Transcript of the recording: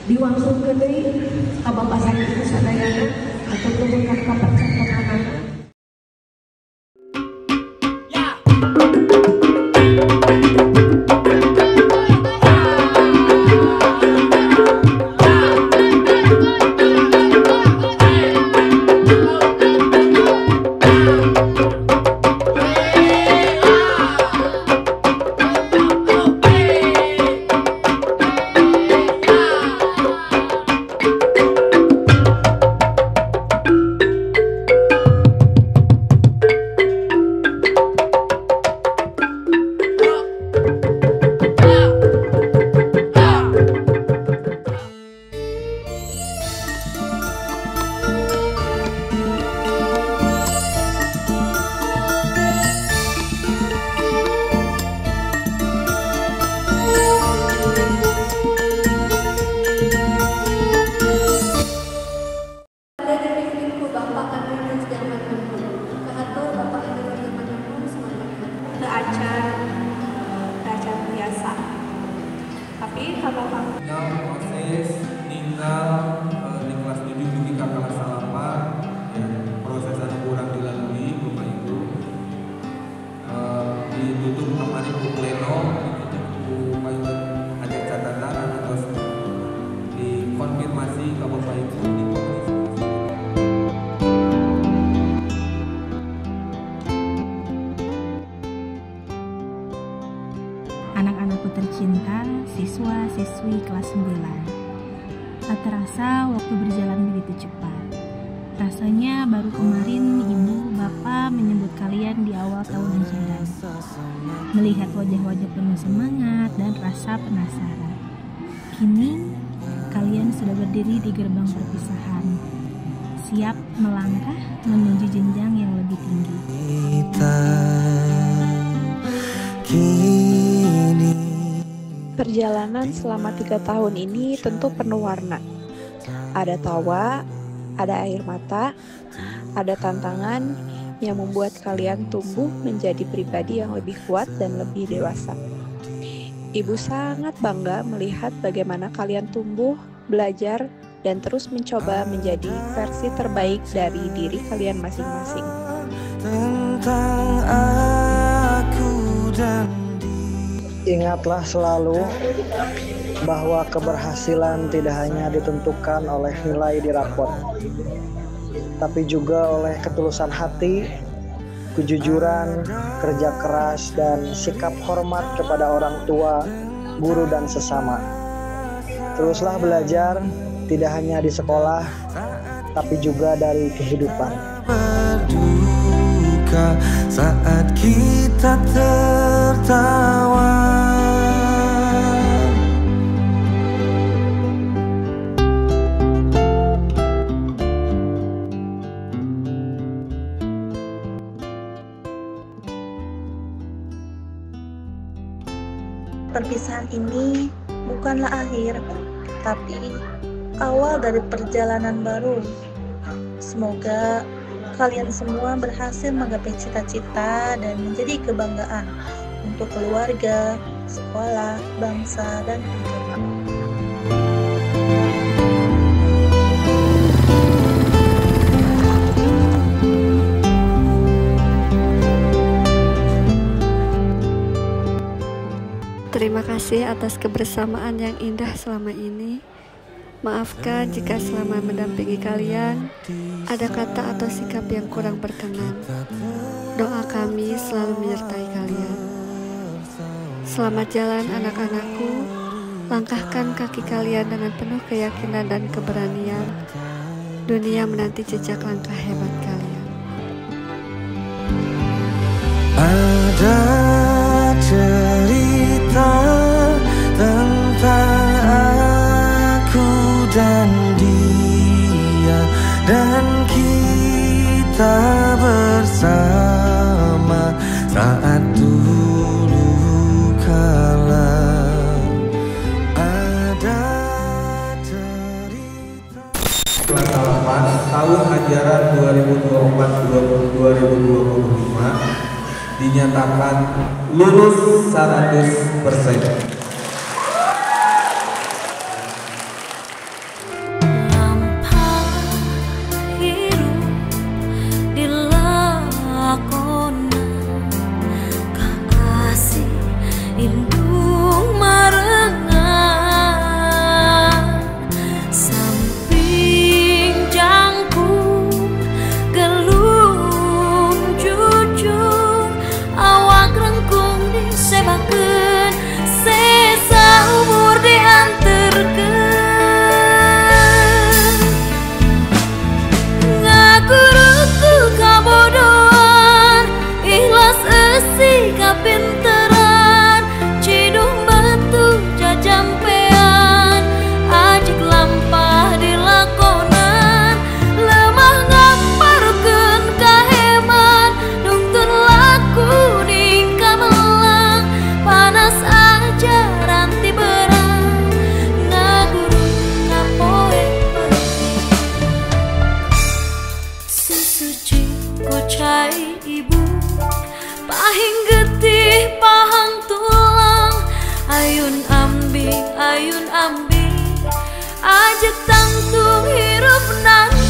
diwangsungkeun deui ka Bapak Sandi Ibu sadayana atau kemudian ka percakapan. Acar biasa. Tapi kalau proses tinggal di kelas 7 di kelas 8 ya, proses anu kurang dilalui Bapak Ibu ditutup kemarin ku pleno, ditutup ku payun ada catatan atau dikonfirmasi ke Bapak Ibu di komisi. Anak-anakku tercinta, siswa-siswi kelas 9. Tak terasa waktu berjalan begitu cepat. Rasanya baru kemarin ibu, bapak menyebut kalian di awal tahun ajaran. Melihat wajah-wajah penuh semangat dan rasa penasaran. Kini, kalian sudah berdiri di gerbang perpisahan. Siap melangkah menuju jenjang yang lebih tinggi. perjalanan selama 3 tahun ini tentu penuh warna. Ada tawa, ada air mata, ada tantangan yang membuat kalian tumbuh menjadi pribadi yang lebih kuat dan lebih dewasa. Ibu sangat bangga melihat bagaimana kalian tumbuh, belajar, dan terus mencoba menjadi versi terbaik dari diri kalian masing-masing. Ingatlah selalu bahwa keberhasilan tidak hanya ditentukan oleh nilai di rapor, tapi juga oleh ketulusan hati, kejujuran, kerja keras, dan sikap hormat kepada orang tua, guru, dan sesama. Teruslah belajar, tidak hanya di sekolah, tapi juga dari kehidupan. Berduka saat kita tertawa. Perpisahan ini bukanlah akhir, tapi awal dari perjalanan baru. Semoga kalian semua berhasil menggapai cita-cita dan menjadi kebanggaan untuk keluarga, sekolah, bangsa, dan agama. Terima kasih atas kebersamaan yang indah selama ini. Maafkan jika selama mendampingi kalian ada kata atau sikap yang kurang berkenan. Doa kami selalu menyertai kalian. Selamat jalan anak-anakku. Langkahkan kaki kalian dengan penuh keyakinan dan keberanian. Dunia menanti jejak langkah hebat kalian. Ada cerita tentang aku dan dia, dan kita bersama saat dulu kala. Ada cerita. Kelas 8 tahun ajaran 2024-2025 dinyatakan lulus 100%. ajak tangtung hirup nang